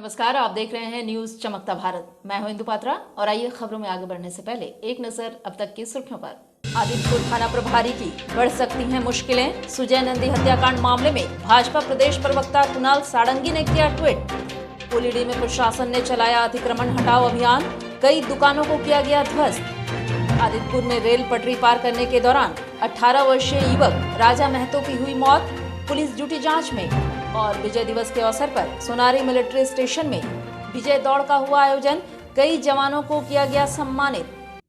नमस्कार, आप देख रहे हैं न्यूज चमकता भारत। मैं हूं इंदु पात्रा और आइए खबरों में आगे बढ़ने से पहले एक नजर अब तक की सुर्खियों पर। आदित्यपुर थाना प्रभारी की बढ़ सकती हैं मुश्किलें। सुजय नंदी हत्याकांड मामले में भाजपा प्रदेश प्रवक्ता कुणाल सारंगी ने किया ट्वीट। ओलीडी में प्रशासन ने चलाया अतिक्रमण हटाओ अभियान, कई दुकानों को किया गया ध्वस्त। आदित्यपुर में रेल पटरी पार करने के दौरान 18 वर्षीय युवक राजा महतो की हुई मौत, पुलिस ड्यूटी जांच में। और विजय दिवस के अवसर पर सोनारी मिलिट्री स्टेशन में विजय दौड़ का हुआ आयोजन, कई जवानों को किया गया सम्मानित।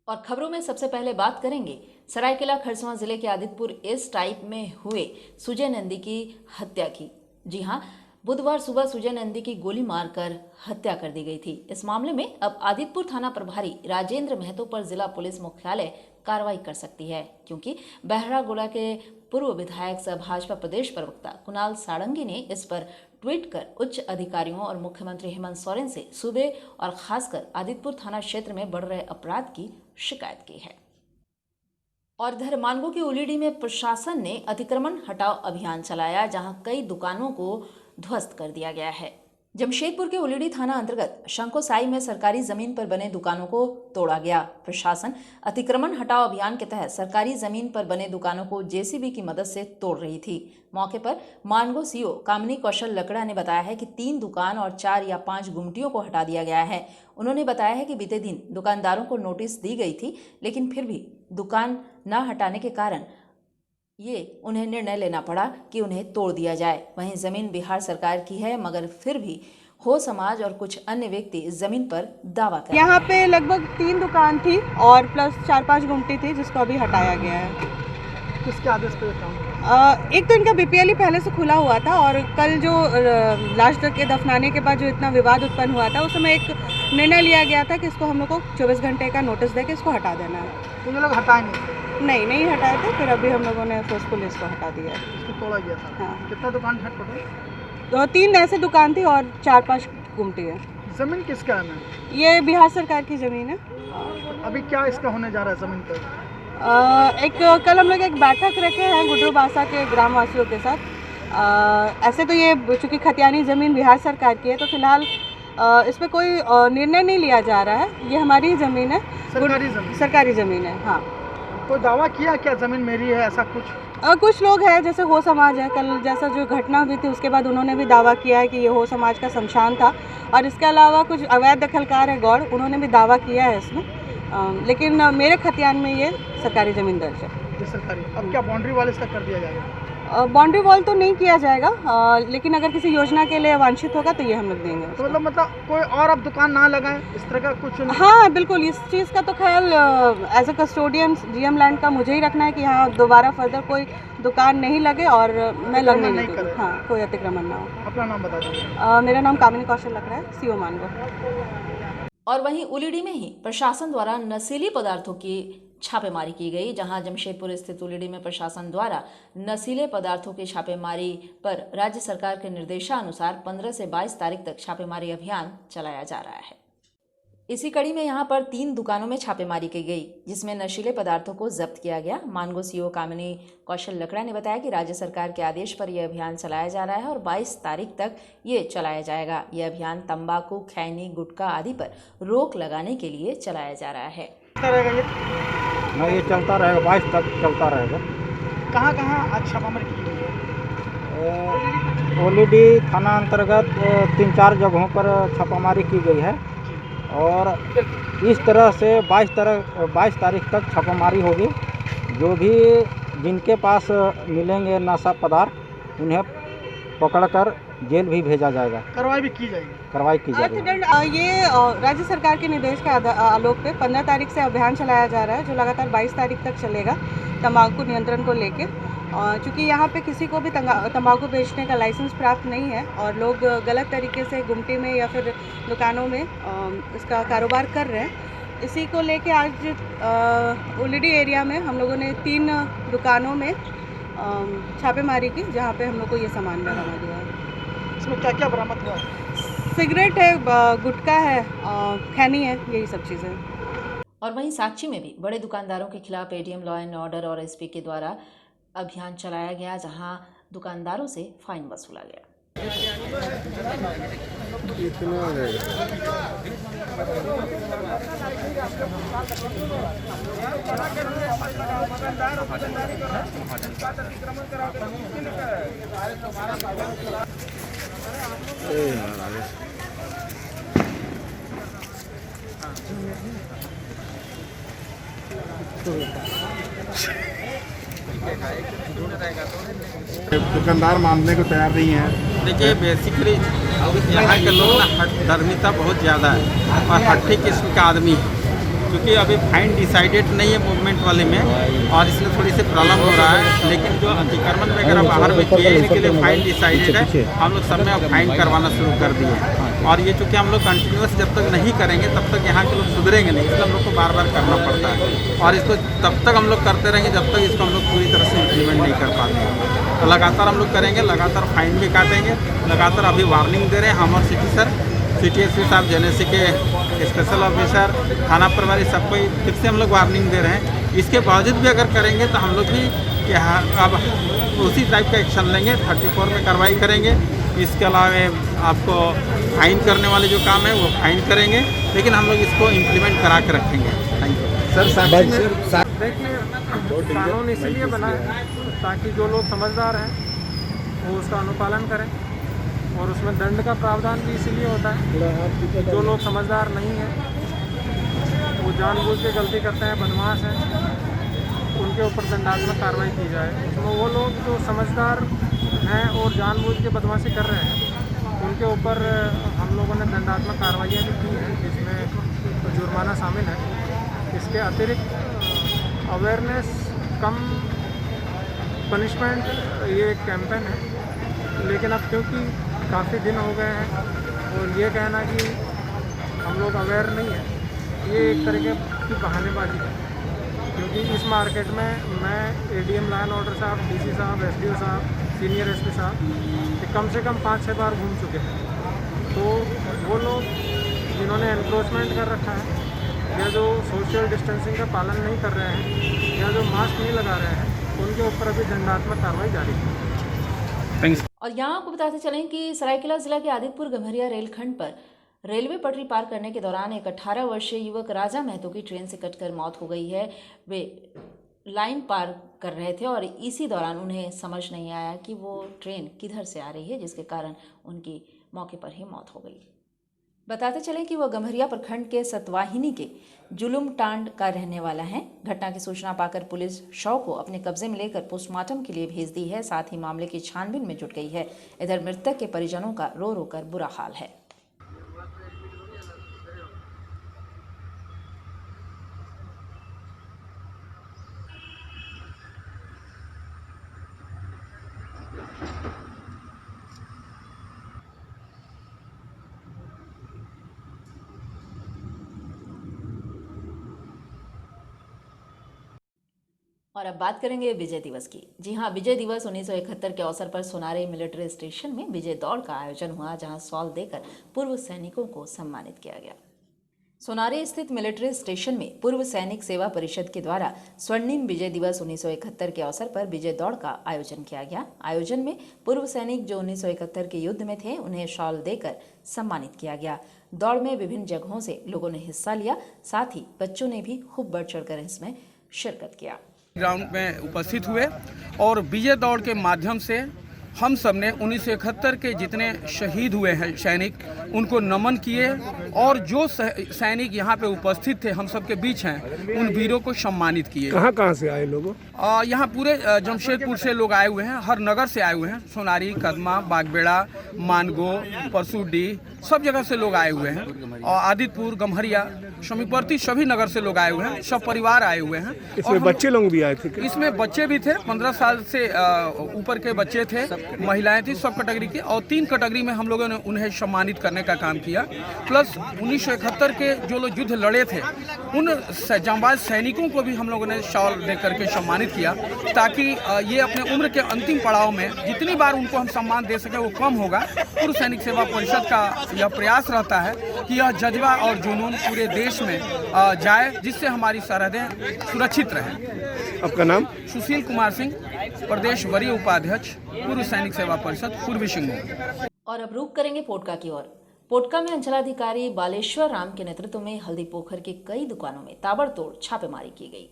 और खबरों में सबसे पहले बात करेंगे सरायकेला खरसावां जिले के आदित्यपुर ईस्ट टाइप में हुए सुजय नंदी की हत्या की। जी हां, बुधवार सुबह सुजय नंदी की गोली मारकर हत्या कर दी गई थी। इस मामले में अब आदित्यपुर थाना प्रभारी राजेंद्र महतो पर जिला पुलिस मुख्यालय कार्रवाई कर सकती है, क्योंकि बहरागोला के पूर्व विधायक सह भाजपा प्रदेश प्रवक्ता कुणाल सारंगी ने इस पर ट्वीट कर उच्च अधिकारियों और मुख्यमंत्री हेमंत सोरेन से सूबे और खासकर आदित्यपुर थाना क्षेत्र में बढ़ रहे अपराध की शिकायत की है। और इधर मानगो की ओलीडी में प्रशासन ने अतिक्रमण हटाओ अभियान चलाया, जहां कई दुकानों को ध्वस्त कर दिया गया है। जमशेदपुर के ओलीडी थाना अंतर्गत शंकोसाई में सरकारी जमीन पर बने दुकानों को तोड़ा गया। प्रशासन अतिक्रमण हटाओ अभियान के तहत सरकारी जमीन पर बने दुकानों को जेसीबी की मदद से तोड़ रही थी। मौके पर मानगो सीओ कामिनी कौशल लकड़ा ने बताया है कि 3 दुकान और 4 या 5 गुमटियों को हटा दिया गया है। उन्होंने बताया है कि बीते दिन दुकानदारों को नोटिस दी गई थी, लेकिन फिर भी दुकान न हटाने के कारण ये उन्हें निर्णय लेना पड़ा कि उन्हें तोड़ दिया जाए। वहीं जमीन बिहार सरकार की है, मगर फिर भी हो समाज और कुछ अन्य व्यक्ति इस जमीन पर दावा कर। यहाँ पे लगभग 3 दुकान थी और प्लस 4-5 गुमटी थी, जिसको अभी हटाया गया है। किसके आदेश पे काम? एक तो इनका बीपीएल पहले से खुला हुआ था और कल जो लाश के दफनाने के बाद जो इतना विवाद उत्पन्न हुआ था, उस समय एक निर्णय लिया गया था कि इसको हम लोग को 24 घंटे का नोटिस दे के इसको हटा देना है। तो ये लोग हटाए नहीं हटाए थे, फिर अभी हम लोगों ने फोर्सफुली इसको हटा दिया है। इसको तोड़ा गया था। हाँ। कितना दुकान है टोटल? 3 ऐसे दुकान थी और 4-5 गुमटी है। जमीन किसका है? ये बिहार सरकार की ज़मीन है। अभी क्या इसका होने जा रहा है जमीन पर? कल हम लोग एक बैठक रखे हैं गुड्रू बासा के ग्रामवासियों के साथ। ऐसे तो ये चूँकि खतियानी ज़मीन बिहार सरकार की है, तो फिलहाल इस पर कोई निर्णय नहीं लिया जा रहा है। ये हमारी ज़मीन है, सरकारी ज़मीन है। हाँ। कोई दावा किया क्या जमीन मेरी है, ऐसा कुछ? कुछ लोग हैं, जैसे हो समाज है, कल जैसा जो घटना हुई थी उसके बाद उन्होंने भी दावा किया है कि ये हो समाज का शमशान था। और इसके अलावा कुछ अवैध दखलकार है गौड़, उन्होंने भी दावा किया है इसमें। लेकिन मेरे खतियान में ये सरकारी ज़मीन दर्ज है। ये सरकारी। अब क्या बाउंड्री वॉल इसका कर दिया जाएगा? बाउंड्री वॉल तो नहीं किया जाएगा, लेकिन अगर किसी योजना के लिए वांछित होगा तो ये हम लोग देंगे। तो मतलब कोई और अब दुकान ना लगाए, इस तरह का कुछ? हाँ बिल्कुल, इस चीज़ का तो ख्याल as a custodian GM land का मुझे ही रखना है कि यहाँ दोबारा फर्दर कोई दुकान नहीं लगे और मैं लगने नहीं दूँ। हाँ, कोई अतिक्रमण ना हो। अपना नाम बता दीजिए। मेरा नाम कामिनी कौशल लकड़ा है, सीओ मानगो। और वहीं ओलीडी में ही प्रशासन द्वारा नशीली पदार्थों की छापेमारी की गई, जहां जमशेदपुर स्थित ओलीडी में प्रशासन द्वारा नशीले पदार्थों की छापेमारी पर राज्य सरकार के निर्देशानुसार 15 से 22 तारीख तक छापेमारी अभियान चलाया जा रहा है। इसी कड़ी में यहां पर 3 दुकानों में छापेमारी की गई, जिसमें नशीले पदार्थों को जब्त किया गया। मानगो सीओ कामिनी कौशल लकड़ा ने बताया कि राज्य सरकार के आदेश पर यह अभियान चलाया जा रहा है और 22 तारीख तक ये चलाया जाएगा। यह अभियान तंबाकू, खैनी, गुटखा आदि पर रोक लगाने के लिए चलाया जा रहा है। ये चलता रहेगा, 22 तक चलता रहेगा। कहाँ कहाँ आज छापामारी की गई है? ओलीडी थाना अंतर्गत 3-4 जगहों पर छापामारी की गई है और इस तरह से 22 तारीख तक छापामारी होगी। जो भी जिनके पास मिलेंगे नशा पदार्थ, उन्हें पकड़कर जेल भी भेजा जाएगा। कार्रवाई भी की जाएगी। कार्रवाई की जाएगी। ये राज्य सरकार के निर्देश के आलोक पे 15 तारीख से अभियान चलाया जा रहा है, जो लगातार 22 तारीख तक चलेगा, तंबाकू नियंत्रण को लेके। चूँकि यहाँ पे किसी को भी तंबाकू बेचने का लाइसेंस प्राप्त नहीं है और लोग गलत तरीके से गुमटी में या फिर दुकानों में इसका कारोबार कर रहे हैं, इसी को लेके आज ओलीडी एरिया में हम लोगों ने 3 दुकानों में छापेमारी की, जहाँ पे हम लोग को ये सामान बरामद हुआ है। इसमें क्या क्या बरामद हुआ? सिगरेट है, गुटखा है, खैनी है, यही सब चीज़ें। और वहीं साक्षी में भी बड़े दुकानदारों के खिलाफ एडीएम लॉ एंड ऑर्डर और एसपी के द्वारा अभियान चलाया गया, जहां दुकानदारों से फाइन वसूला गया। दुकानदार मानने को तैयार नहीं है। देखिए बेसिकली यहाँ के लोग ना हठधर्मिता बहुत ज़्यादा है और हट्ठी किस्म का आदमी है, क्योंकि अभी फाइन डिसाइडेड नहीं है मूवमेंट वाले में और इसलिए थोड़ी सी प्रॉब्लम हो रहा है। लेकिन जो अतिक्रमण वगैरह बाहर में किए इनके लिए फाइन डिसाइडेड है, हम लोग सब में अब फाइन करवाना शुरू कर दिए हैं। और ये चूँकि हम लोग कंटिन्यूस जब तक नहीं करेंगे तब तक यहाँ के लोग सुधरेंगे नहीं, इसलिए हम लोग को बार बार करना पड़ता है। और इसको तब तक हम लोग करते रहेंगे जब तक इसको हम लोग पूरी तरह से इम्प्लीमेंट नहीं कर पाते हैं। तो लगातार हम लोग करेंगे, लगातार फाइन भी काटेंगे, लगातार अभी वार्निंग दे रहे हैं हम और सिटी सर, सिटी एसपी साहब, जेएनएससी के स्पेशल ऑफिसर, थाना प्रभारी, सबको फिर से हम लोग वार्निंग दे रहे हैं। इसके बावजूद भी अगर करेंगे तो हम लोग भी अब उसी टाइप का एक्शन लेंगे, 34 में कार्रवाई करेंगे। इसके अलावा आपको फाइन करने वाले जो काम है वो फाइन करेंगे, लेकिन हम लोग इसको इम्प्लीमेंट करा के रखेंगे। Thank you sir. देखिए कानून इसलिए बना है ताकि जो लोग समझदार हैं वो उसका अनुपालन करें, और उसमें दंड का प्रावधान भी इसीलिए होता है। जो लोग समझदार नहीं हैं, वो जानबूझ के गलती करते हैं, बदमाश हैं, उनके ऊपर दंडात्मक कार्रवाई की जाए। उसमें वो लोग जो समझदार हैं और जानबूझ के बदमाशी कर रहे हैं उनके ऊपर हम लोगों ने दंडात्मक कार्रवाइयाँ भी की हैं, जिसमें जुर्माना शामिल है। इसके अतिरिक्त अवेयरनेस कम पनिशमेंट ये एक कैंपेन है, लेकिन अब क्योंकि काफ़ी दिन हो गए हैं और ये कहना कि हम लोग अवेयर नहीं है, ये एक तरीके की बहानेबाजी है। क्योंकि इस मार्केट में मैं एडीएम लॉ एंड ऑर्डर साहब, डीसी साहब, एसडीओ साहब, सीनियर एसपी साहब कम से कम 5-6 बार घूम चुके हैं। तो वो लोग जिन्होंने एनक्रोचमेंट कर रखा है, या जो सोशल डिस्टेंसिंग का पालन नहीं कर रहे हैं, या जो मास्क नहीं लगा रहे हैं, उनके ऊपर अभी दंडात्मक कार्रवाई जारी है। और यहाँ आपको बताते चलें कि सरायकेला जिला के आदितपुर गम्हरिया रेलखंड पर रेलवे पटरी पार करने के दौरान एक 18 वर्षीय युवक राजा महतो की ट्रेन से कटकर मौत हो गई है। वे लाइन पार कर रहे थे और इसी दौरान उन्हें समझ नहीं आया कि वो ट्रेन किधर से आ रही है, जिसके कारण उनकी मौके पर ही मौत हो गई। बताते चलें कि वह गम्हरिया प्रखंड के सतवाहिनी के जुलुम टांड का रहने वाला है। घटना की सूचना पाकर पुलिस शव को अपने कब्जे में लेकर पोस्टमार्टम के लिए भेज दी है, साथ ही मामले की छानबीन में जुट गई है। इधर मृतक के परिजनों का रो रो कर बुरा हाल है। और अब बात करेंगे विजय दिवस की। जी हाँ, विजय दिवस 1971 के अवसर पर सोनारे मिलिट्री स्टेशन में विजय दौड़ का आयोजन हुआ, जहां शॉल देकर पूर्व सैनिकों को सम्मानित किया गया। सोनारे स्थित मिलिट्री स्टेशन में पूर्व सैनिक सेवा परिषद के द्वारा स्वर्णिम विजय दिवस 1971 के अवसर पर विजय दौड़ का आयोजन किया गया। आयोजन में पूर्व सैनिक जो 1971 के युद्ध में थे उन्हें शॉल देकर सम्मानित किया गया। दौड़ में विभिन्न जगहों से लोगों ने हिस्सा लिया, साथ ही बच्चों ने भी खूब बढ़ चढ़कर इसमें शिरकत किया। ग्राउंड में उपस्थित हुए और विजय दौड़ के माध्यम से हम सब ने 1971 के जितने शहीद हुए हैं सैनिक, उनको नमन किए और जो सैनिक यहाँ पे उपस्थित थे हम सब के बीच हैं, उन वीरों को सम्मानित किए। कहाँ से आए लोग? यहाँ पूरे जमशेदपुर से लोग आए हुए हैं, हर नगर से आए हुए हैं, सोनारी, कदमा, बागबेड़ा, मानगो, परसूडी, सब जगह से लोग आए हुए हैं। और आदितपुर, गम्हरिया, समीपवर्ती सभी नगर से लोग आए हुए हैं, सब परिवार आए हुए हैं। इसमें बच्चे लोग भी आए थे? इसमें बच्चे भी थे, 15 साल से ऊपर के बच्चे थे, महिलाएं थी, सब कैटेगरी के, और 3 कैटेगरी में हम लोगों ने उन्हें सम्मानित करने का काम किया। प्लस 1971 के जो लोग युद्ध लड़े थे उन जांबाज सैनिकों को भी हम लोगों ने शॉल दे करके सम्मानित किया, ताकि ये अपने उम्र के अंतिम पड़ाव में जितनी बार उनको हम सम्मान दे सकें वो कम होगा। पूर्व सैनिक सेवा परिषद का यह प्रयास रहता है कि यह जज्बा और जुनून पूरे देश में जाए, जिससे हमारी सरहदें सुरक्षित रहें। आपका नाम? सुशील कुमार सिंह, प्रदेश वरीय उपाध्यक्ष, पूर्व सैनिक सेवा परिषद, पूर्वी सिंहभूम। और अब रुख करेंगे पोटका की ओर। पोटका में अंचलाधिकारी बालेश्वर राम के नेतृत्व में हल्दी पोखर की कई दुकानों में ताबड़तोड़ छापेमारी की गई।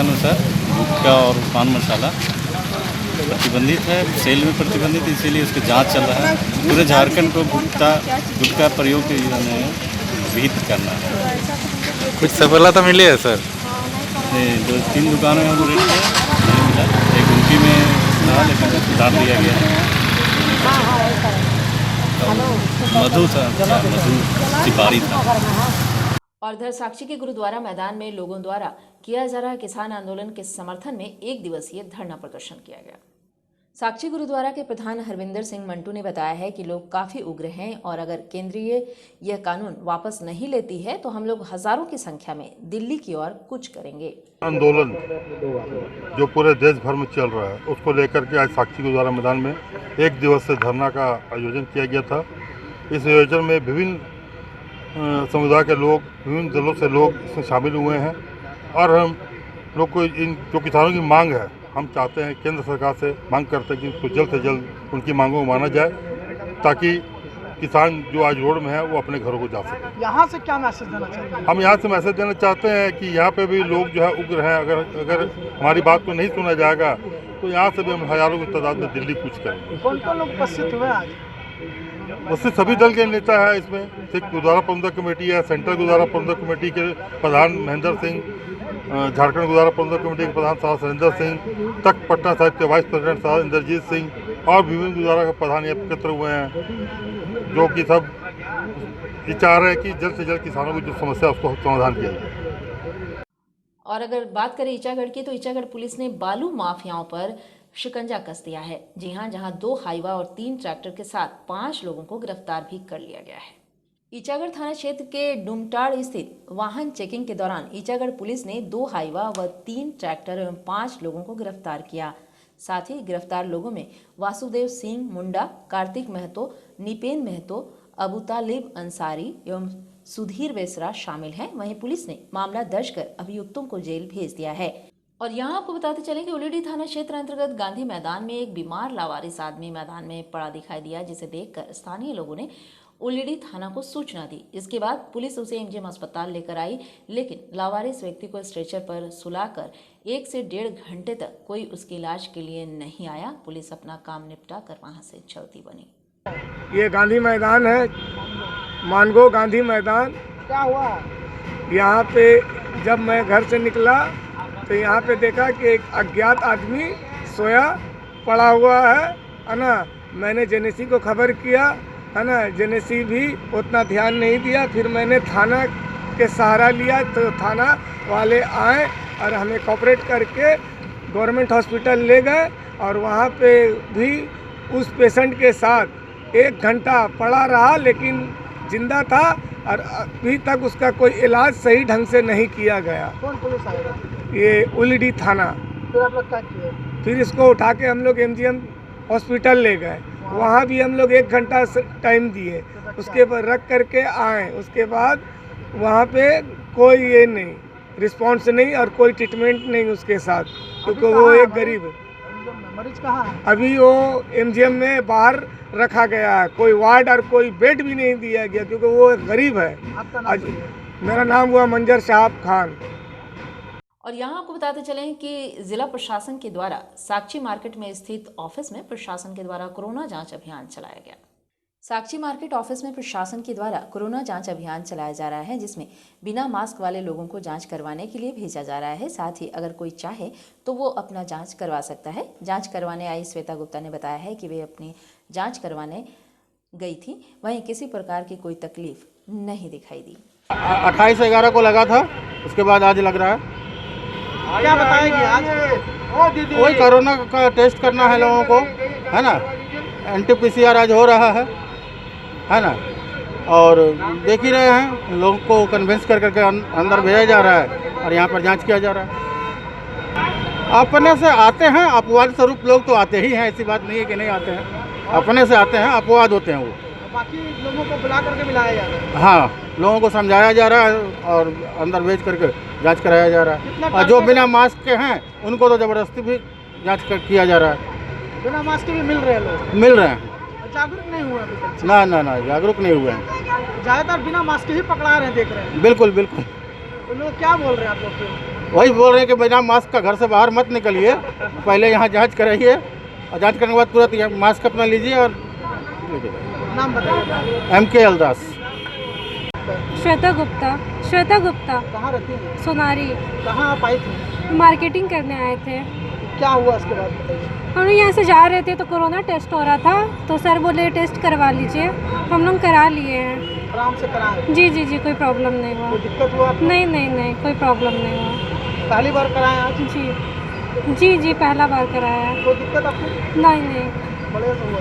अनुसार गुटखा और पान मसाला प्रतिबंधित है, सेल में प्रतिबंधित, इसीलिए उसकी जांच चल रहा है। पूरे झारखंड को गुटखा प्रयोग के विहित करना है। कुछ सफलता मिली है सर? दो तीन दुकानों में हम रेट नहीं मिला, एक उनकी में था लेकिन सुधार दिया गया है। मधु सिपारी था। और इधर साक्षी के गुरुद्वारा मैदान में लोगों द्वारा किया जा रहा किसान आंदोलन के समर्थन में 1 दिवसीय धरना प्रदर्शन किया गया। साक्षी गुरुद्वारा के प्रधान हरविंदर सिंह मंटू ने बताया है कि लोग काफी उग्र हैं और अगर केंद्रीय यह कानून वापस नहीं लेती है तो हम लोग हजारों की संख्या में दिल्ली की ओर कूच करेंगे। आंदोलन जो पूरे देश भर में चल रहा है उसको लेकर के आज साक्षी गुरुद्वारा मैदान में 1 दिवसीय धरना का आयोजन किया गया था। इस आयोजन में विभिन्न समुदाय के लोग, विभिन्न दलों से लोग इसमें शामिल हुए हैं और हम लोग को इन जो किसानों की मांग है, हम चाहते हैं केंद्र सरकार से मांग करते हैं कि उसको जल्द से जल्द उनकी मांगों को माना जाए ताकि किसान जो आज रोड में है वो अपने घरों को जा सके। यहाँ से क्या मैसेज देना चाहते हैं? हम यहाँ से मैसेज देना चाहते हैं कि यहाँ पे भी लोग जो है उग्र हैं। अगर हमारी बात को नहीं सुना जाएगा तो यहाँ से भी हम हजारों की तादाद में दिल्ली कूच करेंगे। कौन-कौन लोग उपस्थित हुए आज? उससे सभी दल के नेता है इसमें। सिख गुरुद्वारा प्रबंधक कमेटी है, सेंट्रल गुरुद्वारा प्रबंधक कमेटी के प्रधान महेंद्र सिंह, झारखंड गुरुद्वारा प्रबंधक कमेटी के प्रधान साहब सुरेंद्र सिंह, तख्त पटना साहिब के वाइस प्रेसिडेंट साहब इंद्रजीत सिंह और विभिन्न गुरुद्वारा के प्रधान एकत्र हुए हैं, जो कि सब ये चाह रहे हैं कि जल्द से जल्द किसानों की जो समस्या है उसको समाधान किया जाए। और अगर बात करें ईचागढ़ की, तो ईचागढ़ पुलिस ने बालू माफियाओं पर शिकंजा कस दिया है। जी हां, जहां 2 हाईवा और 3 ट्रैक्टर के साथ 5 लोगों को गिरफ्तार भी कर लिया गया है। ईचागढ़ थाना क्षेत्र के डुमटाड़ स्थित वाहन चेकिंग के दौरान ईचागढ़ पुलिस ने 2 हाईवा व 3 ट्रैक्टर एवं 5 लोगों को गिरफ्तार किया। साथ ही गिरफ्तार लोगों में वासुदेव सिंह मुंडा, कार्तिक महतो, निपेन महतो, अबू तालिब अंसारी एवं सुधीर वेसरा शामिल हैं। वहीं पुलिस ने मामला दर्ज कर अभियुक्तों को जेल भेज दिया है। और यहाँ आपको बताते चलें कि उलीडी थाना क्षेत्र अंतर्गत गांधी मैदान में एक बीमार लावारिस आदमी मैदान में पड़ा दिखाई दिया, जिसे देखकर स्थानीय लोगों ने उलीडी थाना को सूचना दी। इसके बाद पुलिस उसे एमजीएम अस्पताल लेकर आई, लेकिन लावारिस व्यक्ति को स्ट्रेचर पर सुलाकर 1 से 1.5 घंटे तक कोई उसके इलाज के लिए नहीं आया। पुलिस अपना काम निपटा कर वहाँ से चलती बनी। ये गांधी मैदान है, मानगो गांधी मैदान। क्या हुआ? यहाँ पे जब मैं घर से निकला तो यहाँ पे देखा कि एक अज्ञात आदमी सोया पड़ा हुआ है ना। मैंने जेनेसी को खबर किया है ना, जेनेसी भी उतना ध्यान नहीं दिया। फिर मैंने थाना के सहारा लिया तो थाना वाले आए और हमें कोऑपरेट करके गवर्नमेंट हॉस्पिटल ले गए और वहाँ पे भी उस पेशेंट के साथ 1 घंटा पड़ा रहा, लेकिन जिंदा था और अभी तक उसका कोई इलाज सही ढंग से नहीं किया गया। कौन पुलिस आएगा? ये उलीडी थाना। फिर आप लोग क्या किए? फिर इसको उठा के हम लोग एमजीएम हॉस्पिटल ले गए। वहाँ भी हम लोग 1 घंटा टाइम दिए, उसके बाद रख करके आए। उसके बाद वहाँ पे कोई ये नहीं रिस्पांस नहीं और कोई ट्रीटमेंट नहीं उसके साथ, क्योंकि वो एक गरीब है। मरीज कहाँ है? अभी वो एमजीएम में बाहर रखा गया है, कोई वार्ड और कोई बेड भी नहीं दिया गया क्योंकि वो गरीब है। आपका नाम? मेरा नाम हुआ मंजर साहब खान। और यहाँ आपको बताते चलें कि जिला प्रशासन के द्वारा साक्षी मार्केट में स्थित ऑफिस में प्रशासन के द्वारा कोरोना जांच अभियान चलाया गया। साक्षी मार्केट ऑफिस में प्रशासन के द्वारा कोरोना जांच अभियान चलाया जा रहा है, जिसमें बिना मास्क वाले लोगों को जांच करवाने के लिए भेजा जा रहा है। साथ ही अगर कोई चाहे तो वो अपना जांच करवा सकता है। जांच करवाने आई श्वेता गुप्ता ने बताया है कि वे अपनी जांच करवाने गई थी, वहीं किसी प्रकार की कोई तकलीफ नहीं दिखाई दी। 28/11 को लगा था, उसके बाद आज लग रहा है। क्या बताएंगे आज? वही कोरोना का टेस्ट करना है लोगों को, है ना। NT-PCR आज हो रहा है ना। और देख ही रहे हैं लोगों को कन्विंस कर करके अंदर भेजा जा रहा है और यहाँ पर जांच किया जा रहा है। अपने से आते हैं, अपवाद स्वरूप लोग तो आते ही हैं, ऐसी बात नहीं है कि नहीं आते हैं, अपने से आते हैं, अपवाद होते हैं वो। बाकी लोगों को बुला करके मिलाया जा रहा है। हाँ, लोगों को समझाया जा रहा है और अंदर भेज करके जांच कराया जा रहा है। और जो बिना मास्क के हैं उनको तो ज़बरदस्ती भी जांच किया जा रहा है। बिना मास्क के भी मिल रहे हैं लोग, मिल रहे हैं। जागरूक नहीं हुए अभी तक। ना जागरूक नहीं हुए हैं। ज़्यादातर बिना मास्क के ही पकड़ा रहे हैं, देख रहे हैं। बिल्कुल बिल्कुल। तो लोग क्या बोल रहे हैं आप लोग को? वही बोल रहे हैं कि बिना मास्क का घर से बाहर मत निकलिए, पहले यहाँ जांच कराइए और जांच करने के बाद तुरंत यहाँ मास्क अपना लीजिए और नाम बताइए। MK एलदास। श्वेता गुप्ता। कहाँ रहती हैं? सोनारी। कहाँ आप आई थी? मार्केटिंग करने आए थे। क्या हुआ उसके बाद बताइए। हम लोग यहाँ से जा रहे थे तो कोरोना टेस्ट हो रहा था, तो सर बोले टेस्ट करवा लीजिए, हम लोग करा लिए हैं। आराम से कराएं? जी, कोई प्रॉब्लम नहीं हुआ। कोई दिक्कत हुआ? नहीं, कोई प्रॉब्लम नहीं हुआ। पहली बार कराएं आज? जी, पहला बार कराया। कोई दिक्कत आपको? नहीं। बढ़िया से हुआ।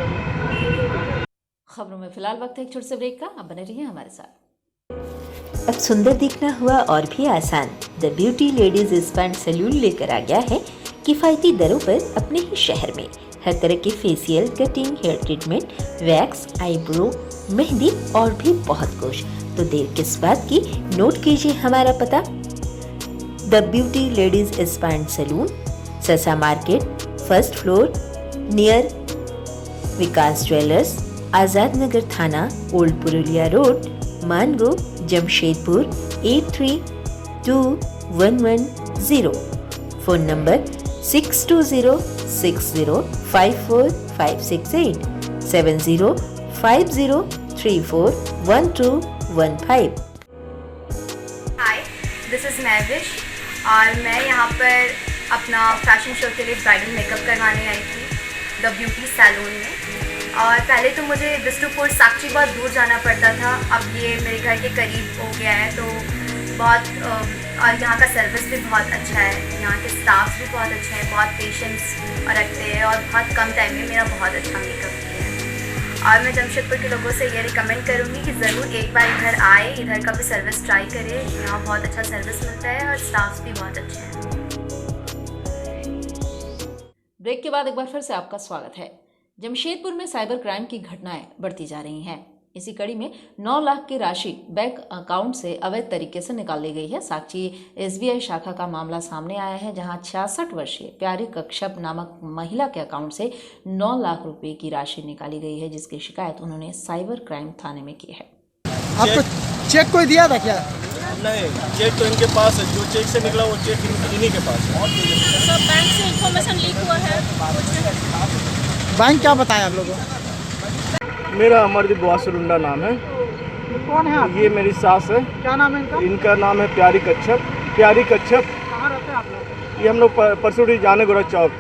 खबरों में फिलहाल वक्त है एक छोटे से ब्रेक का, अब बने रहिए हमारे साथ। अब सुंदर दिखना हुआ और भी आसान। The beauty ladies spa and salon लेकर आ गया है किफ़ायती दरों पर अपने ही शहर में हर तरह के facial, cutting, hair treatment, wax, eyebrow, mehndi और भी बहुत कुछ। तो देर किस बात की, नोट कीजिए हमारा पता। The beauty ladies spa and salon, Sarsa market, first floor, near Vikas jewellers, Azad Nagar थाना, old Purulia road, Mango, Jamshedpur 822110। Phone number 6206054568 7050341215। Hi, this is Mahvish और मैं यहाँ पर अपना फैशन शो के लिए ब्राइडल मेकअप करवाने आई थी द ब्यूटी सैलून में। और पहले तो मुझे बिष्णुपुर साक्षी बहुत दूर जाना पड़ता था, अब ये मेरे घर के करीब हो गया है, तो बहुत और यहाँ का सर्विस भी बहुत अच्छा है, यहाँ के स्टाफ भी बहुत अच्छे हैं, बहुत पेशेंस रखते हैं और बहुत कम टाइम में मेरा बहुत अच्छा मेकअप किया है। और मैं जमशेदपुर के लोगों से ये रिकमेंड करूँगी कि ज़रूर एक बार इधर आए, इधर का भी सर्विस ट्राई करें, यहाँ बहुत अच्छा सर्विस मिलता है और स्टाफ भी बहुत अच्छे हैं। ब्रेक के बाद एक बार फिर से आपका स्वागत है। जमशेदपुर में साइबर क्राइम की घटनाएं बढ़ती जा रही हैं। इसी कड़ी में 9 लाख की राशि बैंक अकाउंट से अवैध तरीके से निकाल ली गई है। साक्षी SBI शाखा का मामला सामने आया है, जहां 66 वर्षीय प्यारी कश्यप नामक महिला के अकाउंट से 9 लाख रुपए की राशि निकाली गई है, जिसकी शिकायत उन्होंने साइबर क्राइम थाने में की है। आपको चेक कोई दिया था क्या? नहीं, चेक तो इनके पास है, जो चेक से निकला वो चेक इन्हीं के पास है। सब बैंक से इंफॉर्मेशन लीक हुआ है। बैंक क्या बताया आप लोगों को? मेरा अमरदीप वासुरुंडा नाम है। कौन है आप? ये मेरी सास है। क्या नाम है इनका? इनका नाम है प्यारी कश्यप। कहाँ रहते हैं आप लोग? ये हम लोग परसुडी जाने गोरा चौक,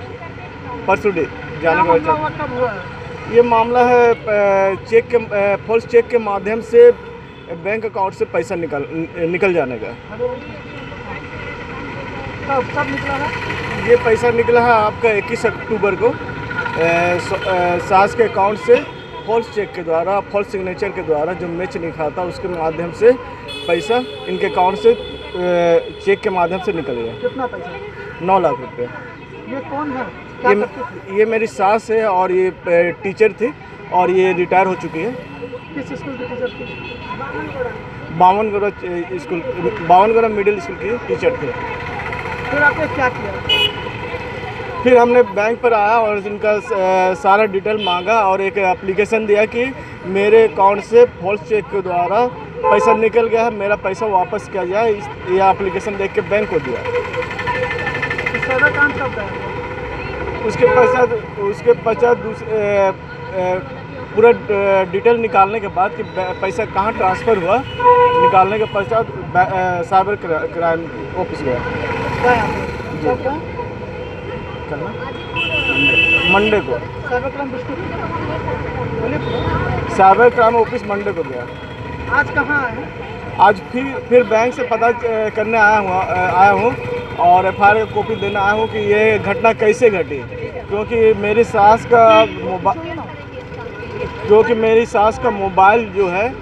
परसुडी जाने गोरा चौक। कब हुआ है? ये मामला है चेक के फॉल्स चेक के माध्यम से बैंक अकाउंट से पैसा निकल जाने का। कब निकला है? ये पैसा निकला है आपका 21 अक्टूबर को सास के अकाउंट से फॉल्स चेक के द्वारा, फॉल्स सिग्नेचर के द्वारा जो मैच नहीं खाता उसके माध्यम से पैसा इनके अकाउंट से चेक के माध्यम से निकल गया। कितना पैसा? 9 लाख रुपए। ये कौन है? ये मेरी सास है और ये टीचर थी और ये रिटायर हो चुकी है। किस स्कूल की टीचर थी? बावनगोरा मिडिल स्कूल की टीचर थे। फिर आपने क्या किया? फिर हमने बैंक पर आया और इनका सारा डिटेल मांगा और एक एप्लीकेशन दिया कि मेरे अकाउंट से फॉल्स चेक के द्वारा पैसा निकल गया है, मेरा पैसा वापस किया जाए। यह एप्लीकेशन देख के बैंक को दिया। सारा काम कब गया? उसके पश्चात पूरा डिटेल निकालने के बाद कि पैसा कहाँ ट्रांसफ़र हुआ, निकालने के पश्चात साइबर क्राइम ऑफिस गया। मंडे को साइबर क्राइम ऑफिस मंडे को गया। आज कहाँ आए? आज फिर बैंक से पता करने आया हूँ और FIR की कॉपी देने आया हूँ कि ये घटना कैसे घटी, क्योंकि मेरी सास का मोबाइल जो है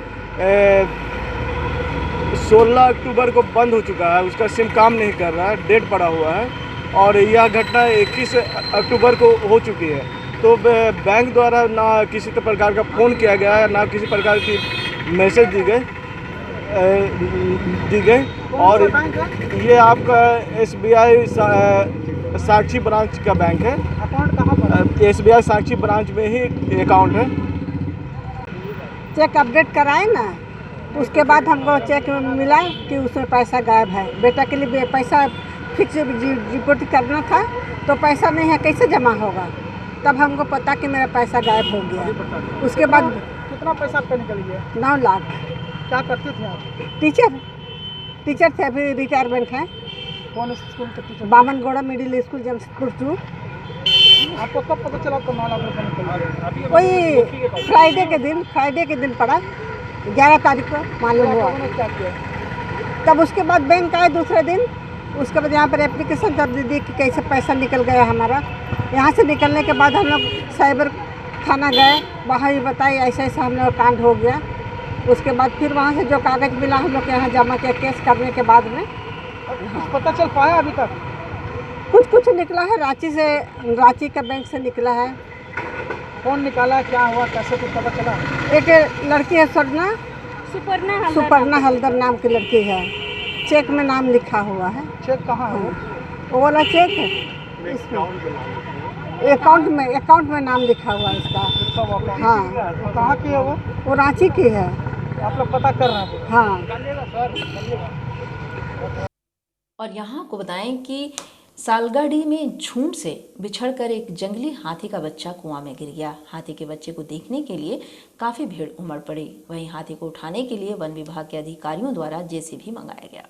16 अक्टूबर को बंद हो चुका है, उसका सिम काम नहीं कर रहा है, डेट पड़ा हुआ है। और यह घटना 21 अक्टूबर को हो चुकी है। तो बैंक द्वारा ना किसी प्रकार का फ़ोन किया गया है, ना किसी प्रकार की मैसेज दी गई। और ये आपका SBI साक्षी ब्रांच का बैंक है। अकाउंट कहाँ पर? SBI साक्षी ब्रांच में ही अकाउंट है। चेक अपडेट कराए ना, उसके बाद हमको चेक मिला कि उसमें पैसा गायब है। बेटा के लिए पैसा फिक्स डिपॉजिट करना था, तो पैसा नहीं है, कैसे जमा होगा? तब हमको पता कि मेरा पैसा गायब हो गया। उसके बाद कितना पैसा आपका निकल गया? 9 लाख। क्या करते थे आप? टीचर थे, अभी रिटायरमेंट है। कौन स्कूल के teacher? Bamangouda middle school, Jamshedpur 2। आपको कब पता चला आपको 9 लाख रुपये निकल गया? वही फ्राइडे के दिन पड़ा, 11 तारीख को मालूम हुआ। क्या किया? तब उसके बाद बैंक आए दूसरे दिन। उसके बाद यहाँ पर एप्लीकेशन कर दी कि कैसे पैसा निकल गया हमारा। यहाँ से निकलने के बाद हम लोग साइबर थाना गए, वहाँ भी बताई ऐसा ऐसा हम लोग कांड हो गया। उसके बाद फिर वहाँ से जो कागज़ मिला हम लोग के यहाँ जमा किया, केस करने के बाद में। कुछ पता चल पाया अभी तक? कुछ निकला है, रांची का बैंक से निकला है। कौन निकाला, क्या हुआ, कैसे कुछ पता चला? एक लड़की है सुपर्णा हल्दर नाम की लड़की है। चेक में नाम लिखा हुआ है। चेक कहाँ है? वो वाला चेक है अकाउंट में नाम लिखा हुआ है इसका। हाँ। कहाँ की है वो रांची की है। आप लोग पता कर रहे हैं? हाँ। और यहाँ आपको बताएं कि सालगाड़ी में झुंड से बिछड़कर एक जंगली हाथी का बच्चा कुआं में गिर गया। हाथी के बच्चे को देखने के लिए काफी भीड़ उमड़ पड़ी। वहीं हाथी को उठाने के लिए वन विभाग के अधिकारियों द्वारा JCB मंगाया गया।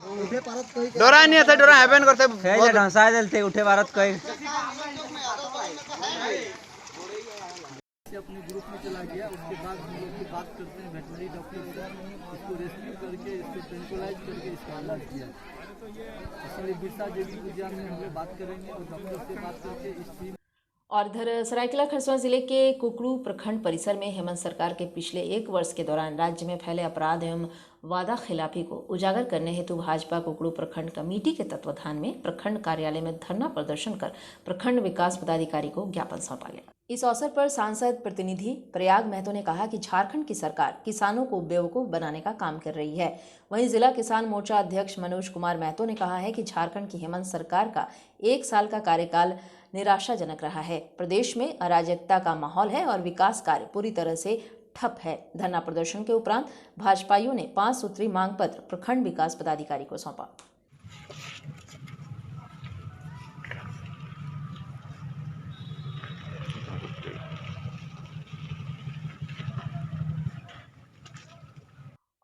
डोरा नहीं था, डोरा हैपन करते ढंसा देते उठे भारत कोई अपने ग्रुप में चला गया। उसके बाद हम लोग की बात करते हैं वेटनरी डॉक्टर से, इसको रेस्क्यू करके इसको ट्रैंकुलाइज करके इसका इलाज किया। इसलिए बिरसा देवी उद्यान में हम लोग बात करेंगे और डॉक्टर से बात करके इस टीम। और इधर सरायकेला खरसावां जिले के कुकड़ू प्रखंड परिसर में हेमंत सरकार के पिछले 1 वर्ष के दौरान राज्य में फैले अपराध एवं वादा खिलाफी को उजागर करने हेतु भाजपा कुकड़ू प्रखंड कमेटी के तत्वाधान में प्रखंड कार्यालय में धरना प्रदर्शन कर प्रखंड विकास पदाधिकारी को ज्ञापन सौंपा गया। इस अवसर पर सांसद प्रतिनिधि प्रयाग महतो ने कहा कि झारखंड की सरकार किसानों को बेवकूफ बनाने का काम कर रही है। वहीं जिला किसान मोर्चा अध्यक्ष मनोज कुमार महतो ने कहा है कि झारखंड की हेमंत सरकार का 1 साल का कार्यकाल निराशाजनक रहा है। प्रदेश में अराजकता का माहौल है और विकास कार्य पूरी तरह से ठप है। धरना प्रदर्शन के उपरांत भाजपाइयों ने 5 सूत्री मांग पत्र प्रखंड विकास पदाधिकारी को सौंपा।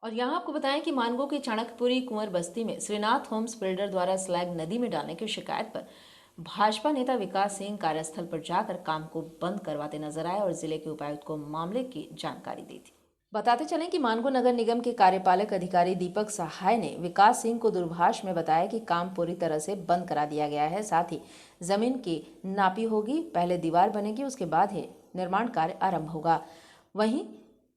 और यहाँ आपको बताएं कि मानगो की चाणक्यपुरी कुंवर बस्ती में श्रीनाथ होम्स बिल्डर द्वारा स्लैग नदी में डालने की शिकायत पर भाजपा नेता विकास सिंह कार्यस्थल पर जाकर काम को बंद करवाते नजर आए और जिले के उपायुक्त को मामले की जानकारी दी थी। बताते चलें कि मानगो नगर निगम के कार्यपालक अधिकारी दीपक सहाय ने विकास सिंह को दूरभाष में बताया कि काम पूरी तरह से बंद करा दिया गया है। साथ ही जमीन की नापी होगी, पहले दीवार बनेगी, उसके बाद ही निर्माण कार्य आरंभ होगा। वहीं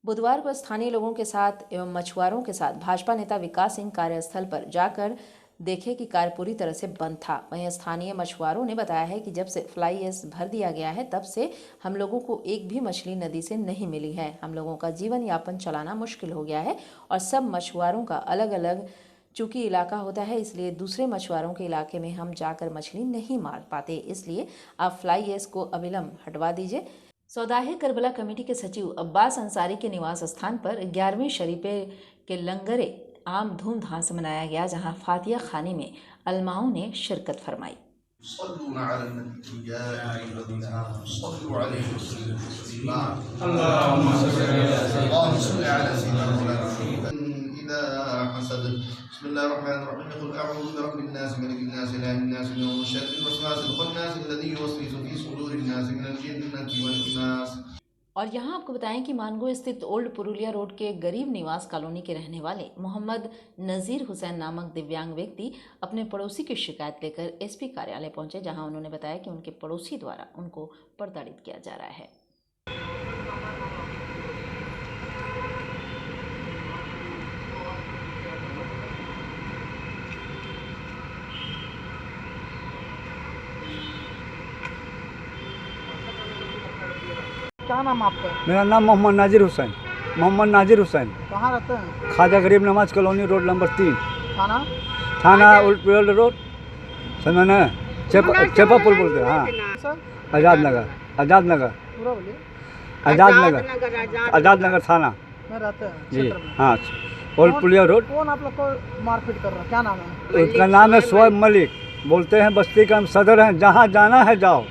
बुधवार को स्थानीय लोगों के साथ एवं मछुआरों के साथ भाजपा नेता विकास सिंह कार्यस्थल पर जाकर देखे कि कार्य पूरी तरह से बंद था। वहीं स्थानीय मछुआरों ने बताया है कि जब से फ्लाई ऐश भर दिया गया है तब से हम लोगों को एक भी मछली नदी से नहीं मिली है। हम लोगों का जीवन यापन चलाना मुश्किल हो गया है और सब मछुआरों का अलग अलग चूंकि इलाका होता है, इसलिए दूसरे मछुआरों के इलाके में हम जाकर मछली नहीं मार पाते। इसलिए आप फ्लाई ऐश को अविलंब हटवा दीजिए। सौदाहे करबला कमेटी के सचिव अब्बास अंसारी के निवास स्थान पर 11वीं शरीफे के लंगरे आम धूमधाम से मनाया गया, जहां फातिया खानी में अलमाओं ने शिरकत फरमाई। और यहाँ आपको बताएं कि मानगो स्थित ओल्ड पुरुलिया रोड के गरीब निवास कॉलोनी के रहने वाले मोहम्मद नज़ीर हुसैन नामक दिव्यांग व्यक्ति अपने पड़ोसी की शिकायत लेकर SP कार्यालय पहुंचे, जहां उन्होंने बताया कि उनके पड़ोसी द्वारा उनको प्रताड़ित किया जा रहा है। क्या नाम आपका? मेरा नाम मोहम्मद नाजिर हुसैन। मोहम्मद नाजिर हुसैन। कहाँ रहते हैं? ख्वाजा गरीब नवाज कॉलोनी रोड नंबर 3। थाना? थाना उल्ट रोड, समझ ना, चेपा पुल बोलते हैं। हाँ, सर आज़ाद नगर। आज़ाद नगर। पूरा बोलिए। आज़ाद नगर थाना में रहते हैं जी। क्षेत्र में। हाँ, ओल्ड पुलिया रोड। कौन आप लोग को मारपीट कर रहा है? क्या नाम है? उसका नाम है शोएब मलिक। बोलते हैं बस्ती का हम सदर हैं, जहाँ जाना है जाओ,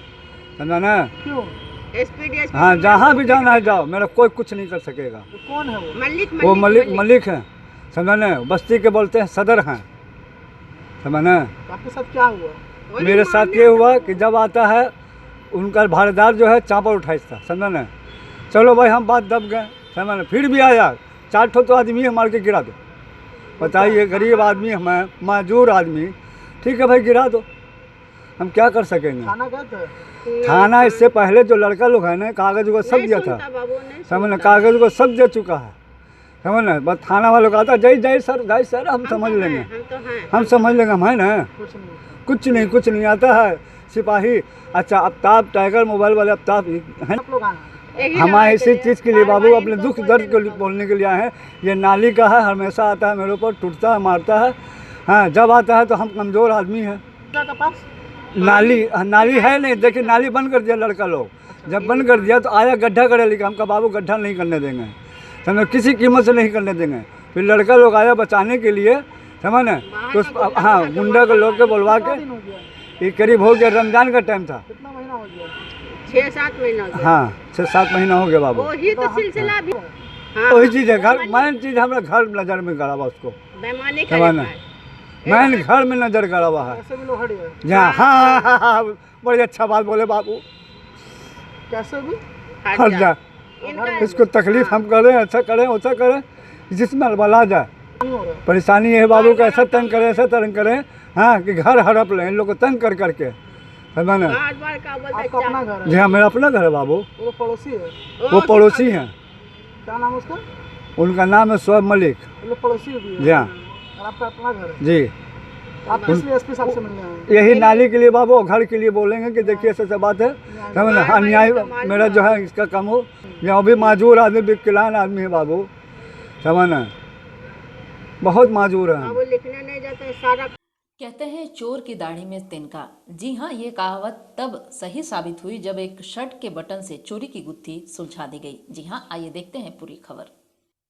समझा ना। क्यों? हाँ, जहाँ भी जाना है जाओ, मेरा कोई कुछ नहीं कर सकेगा। तो कौन है वो? वो मलिक हैं, समझा ना। बस्ती के बोलते हैं सदर हैं, समझा ना। आपके साथ क्या हुआ? मेरे साथ ये हुआ कि जब आता है उनका भाड़ेदार जो है चापा उठाइस था, समझा ना। चलो भाई हम बात दब गए, समझा ना। फिर भी आया, 4 ठो तो आदमी है, मार के गिरा दो। बताइए, गरीब आदमी है, माजूर आदमी, ठीक है भाई गिरा दो, हम क्या कर सकेंगे। थाना गए थे? थाना इससे पहले जो लड़का लोग है ना, कागज को सब दिया था, समझ ना। कागज को सब दे चुका है, समझ ना। बस थाना वालों का आता जय सर हम समझ लेंगे, हम समझ लेंगे, हम है ना। कुछ नहीं आता है। सिपाही, अच्छा आफ्ताब टाइगर मोबाइल वाले आफ्ताब है, हमारे इसी चीज़ के लिए बाबू अपने दुख दर्द को बोलने के लिए आए हैं। ये नाली का है, हमेशा आता है मेरे ऊपर, टूटता है, मारता है। हाँ, जब आता है तो हम कमज़ोर आदमी हैं। नाली है नहीं, देखिए नाली बंद कर दिया लड़का लोग। जब बंद कर दिया तो आया गड्ढा करे, लेकिन हमका बाबू गड्ढा नहीं करने देंगे, समझ, किसी कीमत से नहीं करने देंगे। फिर लड़का लोग आया बचाने के लिए, समझ ना। तो हाँ, गुंडा के लोग के बुलवा के, ये करीब हो गया, रमजान का टाइम था। कितना महीना हो गया? 6-7 महीना हो गया। हाँ, 6-7 महीना हो गया बाबू। वही तो सिलसिला भी। वही चीज़ है, घर मेन चीज़ हमारा घर नज़र में गड़ा हुआ उसको, बेईमानी समझ ना। मैंने घर में नजर गड़ा हुआ है। कैसे भी लोहड़ी है? जहाँ हाँ, बड़ी अच्छा बात बोले बाबू। कैसे भी हट जा, इसको तकलीफ हम करें, अच्छा करें, वैसा करें, जिसमें अलबला जाए। परेशानी है बाबू का, ऐसा तंग करें, ऐसा तंग करें, हाँ, कि घर हड़प लें इन लोग को तंग कर करके, समझ ना। आपका अपना घर है? जी हाँ, मेरा अपना घर है बाबू। वो पड़ोसी है? वो पड़ोसी हैं। क्या नाम है उसका? उनका नाम है शोएब मलिक। वो पड़ोसी भी है? जी हाँ। और आपका अपना घर है? जी। आप किस लिए एसपी साहब से मिलने आए? यही नाली के लिए बाबू, घर के लिए बोलेंगे कि देखिए ऐसा बात है, समझ ना। अन्याय मेरा जो है इसका कम हो। यहाँ भी माजूर आदमी, विकलांग आदमी है बाबू, समझ ना, बहुत माजूर है। वो लिखने नहीं जाता है सारा। कहते हैं चोर की दाढ़ी में तिनका। जी हाँ, ये कहावत तब सही साबित हुई जब एक शर्ट के बटन से चोरी की गुत्थी सुलझा दी गई। जी हाँ, आइए देखते हैं पूरी खबर।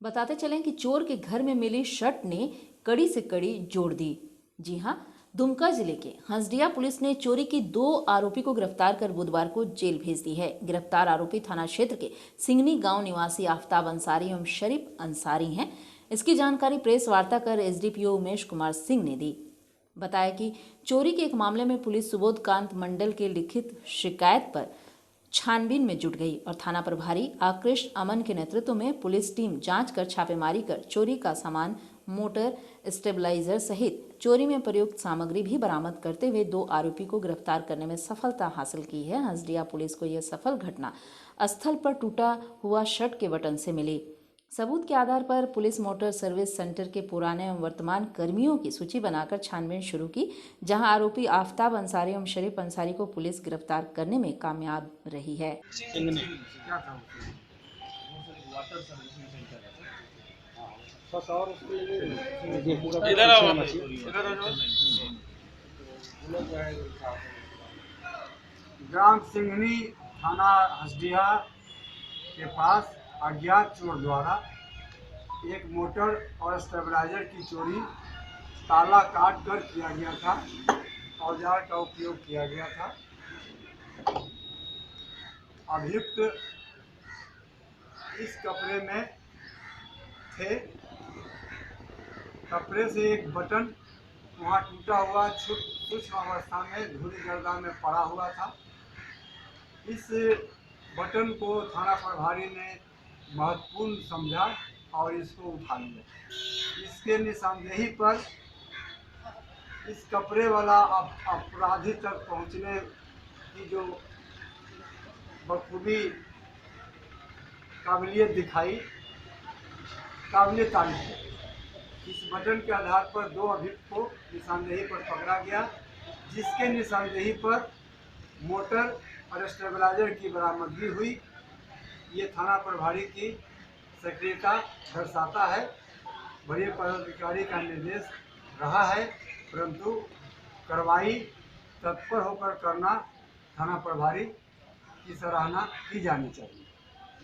बताते चलें कि चोर के घर में मिली शर्ट ने कड़ी से कड़ी जोड़ दी। जी हाँ, दुमका जिले के हंसडिया पुलिस ने चोरी की 2 आरोपी को गिरफ्तार कर बुधवार को जेल भेज दी है। गिरफ्तार आरोपी थाना क्षेत्र के सिंगनी गांव निवासी आफ्ताब अंसारी एवं शरीफ अंसारी हैं। इसकी जानकारी प्रेस वार्ता कर एसडीपीओ उमेश कुमार सिंह ने दी। बताया कि चोरी के एक मामले में पुलिस सुबोध कांत मंडल के लिखित शिकायत पर छानबीन में जुट गई और थाना प्रभारी आकृष अमन के नेतृत्व में पुलिस टीम जांच कर छापेमारी कर चोरी का सामान, मोटर स्टेबलाइजर सहित चोरी में प्रयुक्त सामग्री भी बरामद करते हुए 2 आरोपी को गिरफ्तार करने में सफलता हासिल की है। हंसडिया पुलिस को यह सफल घटना स्थल पर टूटा हुआ शर्ट के बटन से मिली। सबूत के आधार पर पुलिस मोटर सर्विस सेंटर के पुराने एवं वर्तमान कर्मियों की सूची बनाकर छानबीन शुरू की, जहां आरोपी आफ्ताब अंसारी एवं शरीफ अंसारी को पुलिस गिरफ्तार करने में कामयाब रही है। ग्राम सिंघनी, थाना हंसडिया के पास अज्ञात चोर द्वारा एक मोटर और स्टेबलाइजर की चोरी ताला काट कर किया गया था। औजार का उपयोग किया गया था। अभियुक्त इस कपड़े में थे। कपड़े से एक बटन वहाँ टूटा हुआ सूक्ष्म अवस्था में धूल गर्दा में पड़ा हुआ था। इस बटन को थाना प्रभारी ने महत्वपूर्ण समझा और इसको उठा लिया। इसके निशानदेही पर इस कपड़े वाला अपराधी तक पहुंचने की जो बखूबी काबिलियत दिखाई, काबिल तारीफ है। इस बटन के आधार पर 2 अभियुक्त को निशानदेही पर पकड़ा गया, जिसके निशानदेही पर मोटर और स्टेबलाइजर की बरामदगी हुई। ये थाना प्रभारी की सक्रियता दर्शाता है। बड़े पदाधिकारी का निर्देश रहा है, परंतु कार्रवाई तत्पर होकर करना थाना प्रभारी की सराहना की जानी चाहिए।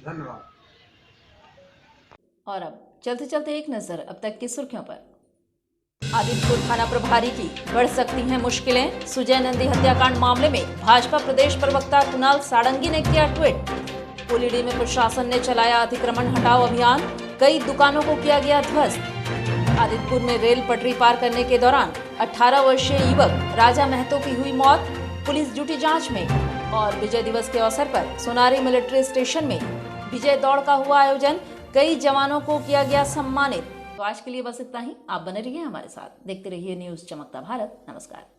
धन्यवाद। और अब चलते चलते एक नजर अब तक की सुर्खियों पर। आदित्यपुर थाना प्रभारी की बढ़ सकती हैं मुश्किलें। सुजय नंदी हत्याकांड मामले में भाजपा प्रदेश प्रवक्ता कुणाल सारंगी ने किया ट्वीट। ओलीडी में प्रशासन ने चलाया अतिक्रमण हटाओ अभियान, कई दुकानों को किया गया ध्वस्त। आदित्यपुर में रेल पटरी पार करने के दौरान 18 वर्षीय युवक राजा महतो की हुई मौत, पुलिस ड्यूटी जांच में। और विजय दिवस के अवसर पर सोनारी मिलिट्री स्टेशन में विजय दौड़ का हुआ आयोजन, कई जवानों को किया गया सम्मानित। तो आज के लिए बस इतना ही। आप बने रहिए हमारे साथ, देखते रहिए न्यूज़ चमकता भारत। नमस्कार।